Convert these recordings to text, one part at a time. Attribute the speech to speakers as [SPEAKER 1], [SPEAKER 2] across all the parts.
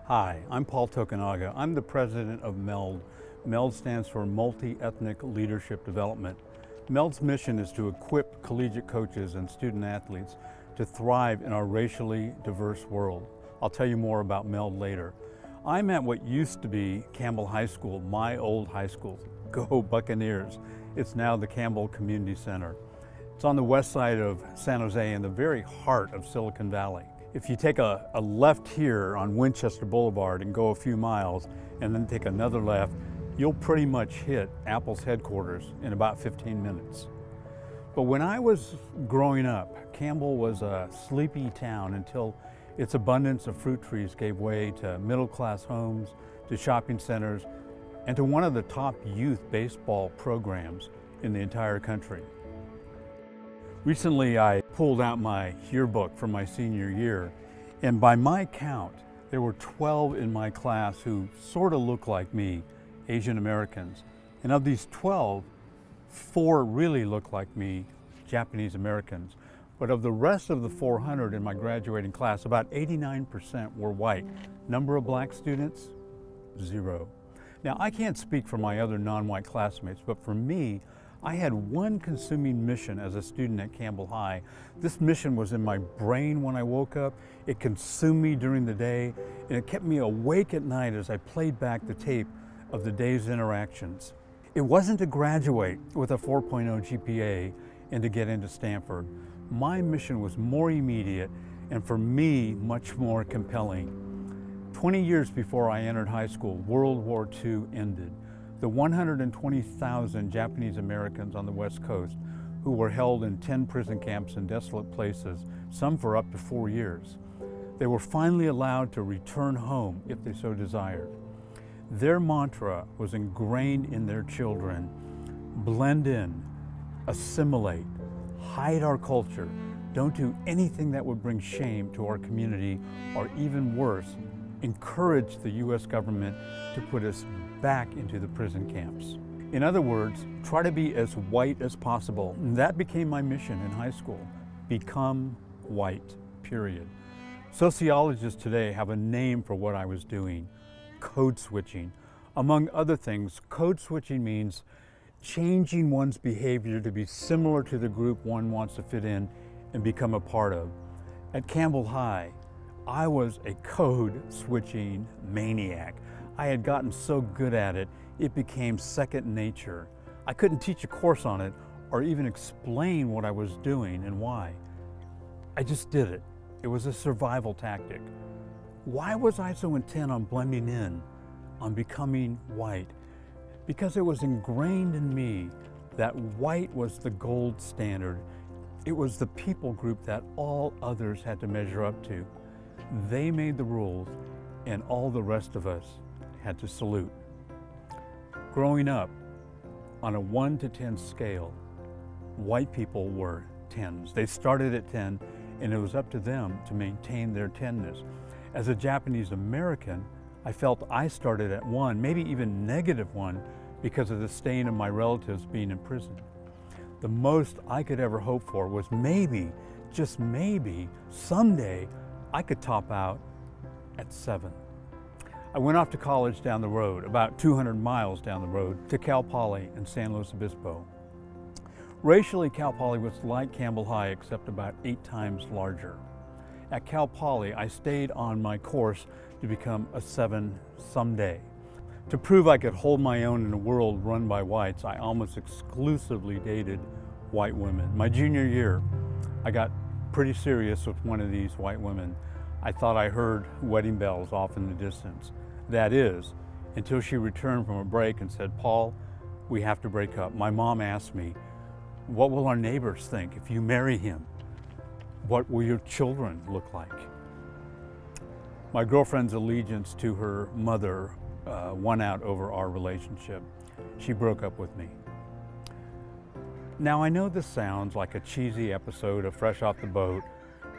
[SPEAKER 1] Hi, I'm Paul Tokunaga. I'm the president of MELD. MELD stands for Multi-Ethnic Leadership Development. MELD's mission is to equip collegiate coaches and student athletes to thrive in our racially diverse world. I'll tell you more about MELD later. I'm at what used to be Campbell High School, my old high school. Go Buccaneers. It's now the Campbell Community Center. It's on the west side of San Jose in the very heart of Silicon Valley. If you take a left here on Winchester Boulevard and go a few miles and then take another left, you'll pretty much hit Apple's headquarters in about 15 minutes. But when I was growing up, Campbell was a sleepy town until its abundance of fruit trees gave way to middle-class homes, to shopping centers, and to one of the top youth baseball programs in the entire country. Recently, I pulled out my yearbook from my senior year, and by my count, there were 12 in my class who sort of looked like me, Asian Americans. And of these 12, 4 really looked like me, Japanese Americans. But of the rest of the 400 in my graduating class, about 89% were white. Number of black students? 0. Now, I can't speak for my other non-white classmates, but for me, I had one consuming mission as a student at Campbell High. This mission was in my brain when I woke up. It consumed me during the day, and it kept me awake at night as I played back the tape of the day's interactions. It wasn't to graduate with a 4.0 GPA and to get into Stanford. My mission was more immediate and for me, much more compelling. 20 years before I entered high school, World War II ended. The 120,000 Japanese Americans on the West Coast who were held in 10 prison camps in desolate places, some for up to 4 years. They were finally allowed to return home if they so desired. Their mantra was ingrained in their children: blend in, assimilate, hide our culture, don't do anything that would bring shame to our community, or even worse, encourage the U.S. government to put us back into the prison camps. In other words, try to be as white as possible. That became my mission in high school. Become white, period. Sociologists today have a name for what I was doing: code switching. Among other things, code switching means changing one's behavior to be similar to the group one wants to fit in and become a part of. At Campbell High, I was a code switching maniac. I had gotten so good at it, it became second nature. I couldn't teach a course on it or even explain what I was doing and why. I just did it. It was a survival tactic. Why was I so intent on blending in, on becoming white? Because it was ingrained in me that white was the gold standard. It was the people group that all others had to measure up to. They made the rules, and all the rest of us had to salute. Growing up, on a 1 to 10 scale, white people were 10s. They started at 10, and it was up to them to maintain their 10ness. As a Japanese American, I felt I started at 1, maybe even -1, because of the stain of my relatives being in prison. The most I could ever hope for was maybe, just maybe, someday I could top out at 7. I went off to college down the road, about 200 miles down the road, to Cal Poly in San Luis Obispo. Racially, Cal Poly was like Campbell High, except about 8 times larger. At Cal Poly, I stayed on my course to become a 7 someday. To prove I could hold my own in a world run by whites, I almost exclusively dated white women. My junior year, I got pretty serious with one of these white women. I thought I heard wedding bells off in the distance. That is, until she returned from a break and said, "Paul, we have to break up. My mom asked me, what will our neighbors think if you marry him? What will your children look like?" My girlfriend's allegiance to her mother won out over our relationship. She broke up with me. Now, I know this sounds like a cheesy episode of Fresh Off the Boat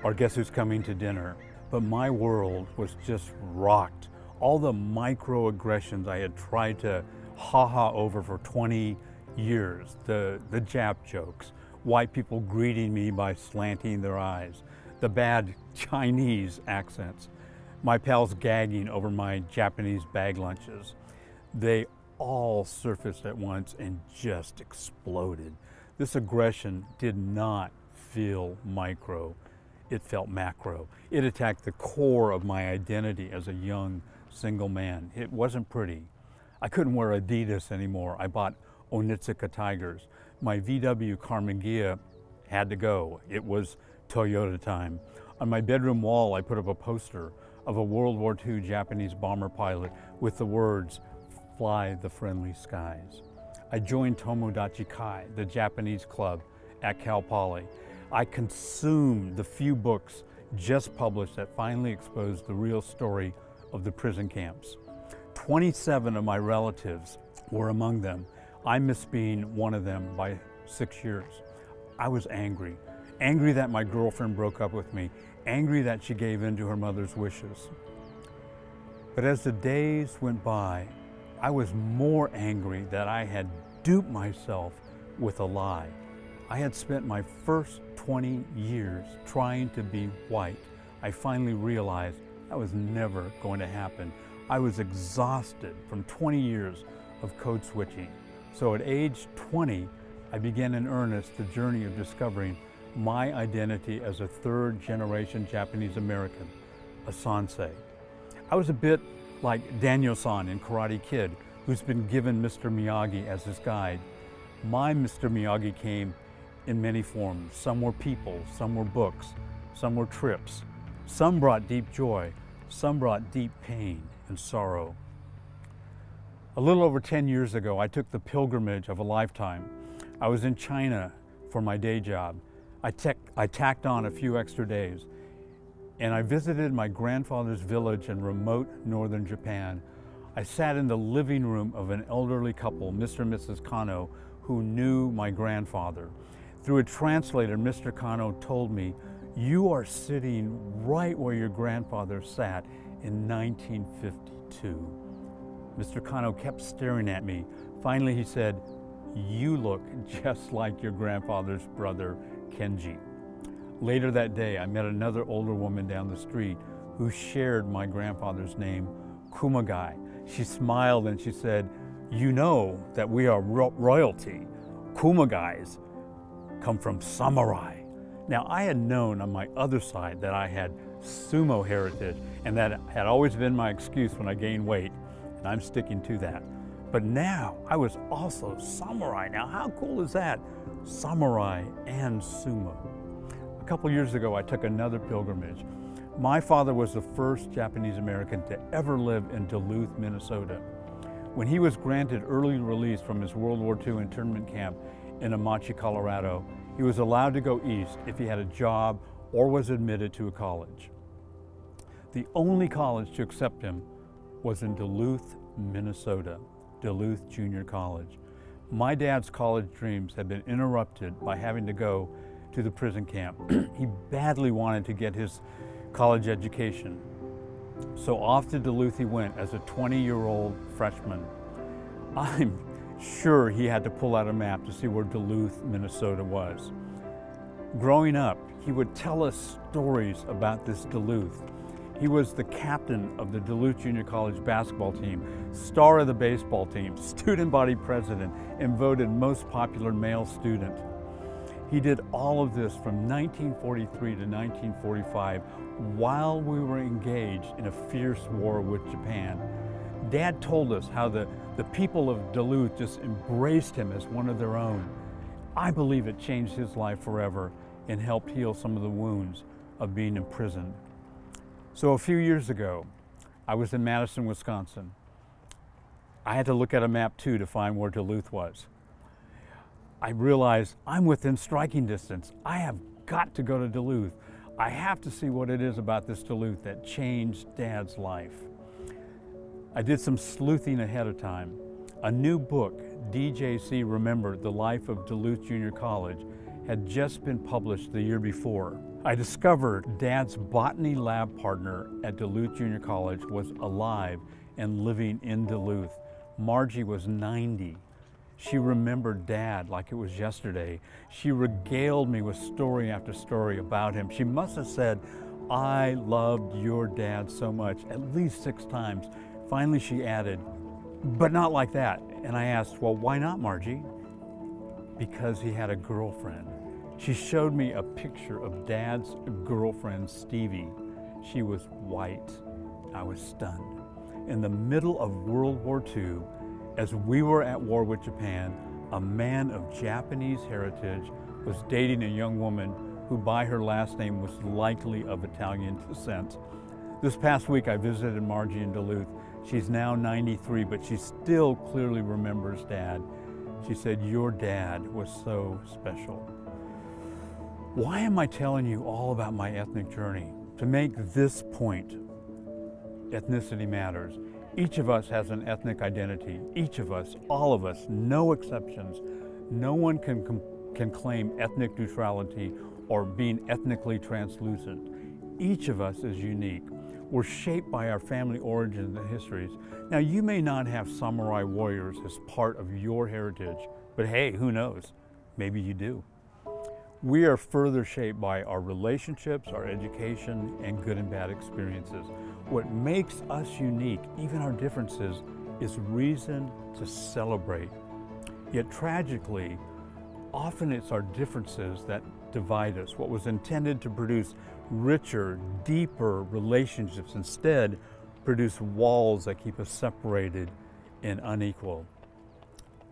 [SPEAKER 1] or Guess Who's Coming to Dinner, but my world was just rocked. All the microaggressions I had tried to ha-ha over for 20 years, the Jap jokes, white people greeting me by slanting their eyes, the bad Chinese accents, my pals gagging over my Japanese bag lunches. They all surfaced at once and just exploded. This aggression did not feel micro, it felt macro. It attacked the core of my identity as a young single man. It wasn't pretty. I couldn't wear Adidas anymore. I bought Onitsuka Tigers. My VW Karmann Ghia had to go. It was Toyota time. On my bedroom wall, I put up a poster of a World War II Japanese bomber pilot with the words, "Fly the friendly skies." I joined Tomodachi Kai, the Japanese club at Cal Poly. I consumed the few books just published that finally exposed the real story of the prison camps. 27 of my relatives were among them. I missed being one of them by 6 years. I was angry. Angry that my girlfriend broke up with me. Angry that she gave in to her mother's wishes. But as the days went by, I was more angry that I had duped myself with a lie. I had spent my first 20 years trying to be white. I finally realized that was never going to happen. I was exhausted from 20 years of code switching. So at age 20, I began in earnest the journey of discovering my identity as a third-generation Japanese American, a Sansei. I was a bit like Daniel-san in Karate Kid, who's been given Mr. Miyagi as his guide. My Mr. Miyagi came in many forms. Some were people, some were books, some were trips. Some brought deep joy, some brought deep pain and sorrow. A little over 10 years ago, I took the pilgrimage of a lifetime. I was in China for my day job. I tacked on a few extra days, and I visited my grandfather's village in remote northern Japan. I sat in the living room of an elderly couple, Mr. and Mrs. Kano, who knew my grandfather. Through a translator, Mr. Kano told me, "You are sitting right where your grandfather sat in 1952. Mr. Kano kept staring at me. Finally, he said, "You look just like your grandfather's brother, Kenji." Later that day, I met another older woman down the street who shared my grandfather's name, Kumagai. She smiled and she said, "You know that we are royalty. Kumagais come from samurai." Now, I had known on my other side that I had sumo heritage, and that had always been my excuse when I gained weight, and I'm sticking to that. But now, I was also samurai. Now, how cool is that? Samurai and sumo. A couple years ago, I took another pilgrimage. My father was the first Japanese American to ever live in Duluth, Minnesota. When he was granted early release from his World War II internment camp in Amache, Colorado, he was allowed to go east if he had a job or was admitted to a college. The only college to accept him was in Duluth, Minnesota, Duluth Junior College. My dad's college dreams had been interrupted by having to go to the prison camp. He badly wanted to get his college education. So off to Duluth he went as a 20-year-old freshman. I'm sure he had to pull out a map to see where Duluth, Minnesota was. Growing up, he would tell us stories about this Duluth. He was the captain of the Duluth Junior College basketball team, star of the baseball team, student body president, and voted most popular male student. He did all of this from 1943 to 1945 while we were engaged in a fierce war with Japan. Dad told us how the people of Duluth just embraced him as one of their own. I believe it changed his life forever and helped heal some of the wounds of being in prison. So a few years ago, I was in Madison, Wisconsin. I had to look at a map too to find where Duluth was. I realized I'm within striking distance. I have got to go to Duluth. I have to see what it is about this Duluth that changed Dad's life. I did some sleuthing ahead of time. A new book, DJC Remembered: The Life of Duluth Junior College, had just been published the year before. I discovered Dad's botany lab partner at Duluth Junior College was alive and living in Duluth. Margie was 90. She remembered Dad like it was yesterday. She regaled me with story after story about him. She must have said, I loved your dad so much, at least 6 times. Finally, she added, but not like that. And I asked, well, why not, Margie? Because he had a girlfriend. She showed me a picture of Dad's girlfriend, Stevie. She was white. I was stunned. In the middle of World War II, as we were at war with Japan, a man of Japanese heritage was dating a young woman who by her last name was likely of Italian descent. This past week I visited Margie in Duluth. She's now 93, but she still clearly remembers Dad. She said, your dad was so special. Why am I telling you all about my ethnic journey? To make this point, ethnicity matters. Each of us has an ethnic identity. Each of us, all of us, no exceptions. No one can claim ethnic neutrality or being ethnically translucent. Each of us is unique. We're shaped by our family origins and histories. Now, you may not have samurai warriors as part of your heritage, but hey, who knows? Maybe you do. We are further shaped by our relationships, our education, and good and bad experiences. What makes us unique, even our differences, is reason to celebrate. Yet tragically, often it's our differences that divide us. What was intended to produce richer, deeper relationships instead produce walls that keep us separated and unequal.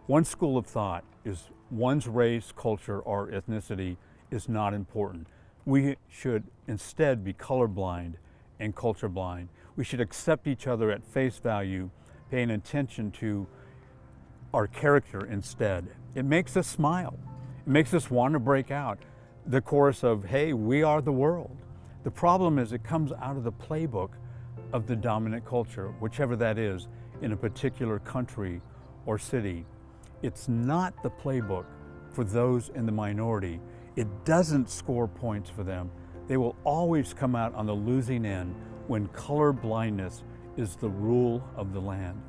[SPEAKER 1] One school of thought is one's race, culture, or ethnicity is not important. We should instead be colorblind and culture blind. We should accept each other at face value, paying attention to our character instead. It makes us smile. It makes us want to break out the chorus of, hey, we are the world. The problem is it comes out of the playbook of the dominant culture, whichever that is, in a particular country or city. It's not the playbook for those in the minority. It doesn't score points for them. They will always come out on the losing end when color blindness is the rule of the land.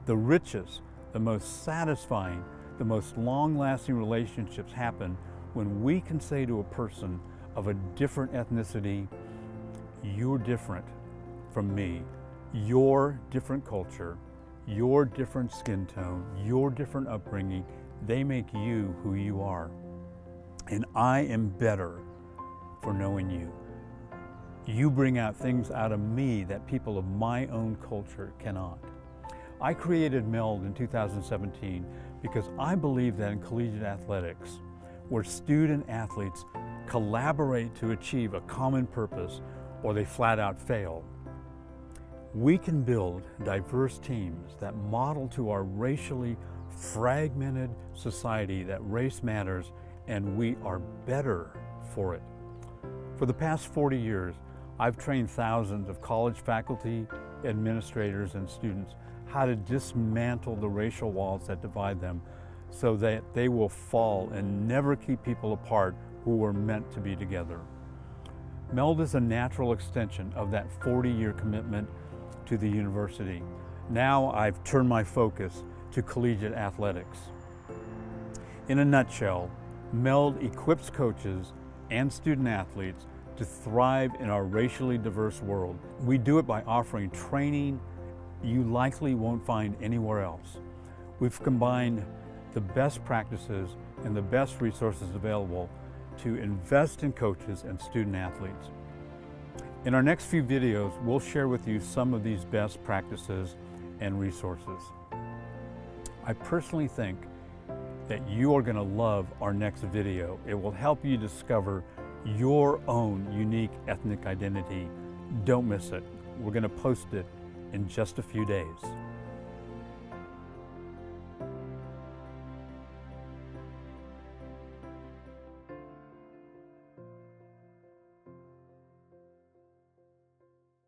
[SPEAKER 1] The richest, the most satisfying, the most long-lasting relationships happen when we can say to a person of a different ethnicity, you're different from me, your different culture, your different skin tone, your different upbringing, they make you who you are. And I am better for knowing you. You bring out things out of me that people of my own culture cannot. I created MELD in 2017 because I believe that in collegiate athletics, where student athletes collaborate to achieve a common purpose or they flat out fail, we can build diverse teams that model to our racially fragmented society that race matters and we are better for it. For the past 40 years, I've trained thousands of college faculty, administrators, and students how to dismantle the racial walls that divide them so that they will fall and never keep people apart who were meant to be together. MELD is a natural extension of that 40-year commitment to the university. Now I've turned my focus to collegiate athletics. In a nutshell, MELD equips coaches and student athletes to thrive in our racially diverse world. We do it by offering training you likely won't find anywhere else. We've combined the best practices and the best resources available to invest in coaches and student athletes. In our next few videos, we'll share with you some of these best practices and resources. I personally think that you are going to love our next video. It will help you discover your own unique ethnic identity. Don't miss it. We're going to post it in just a few days.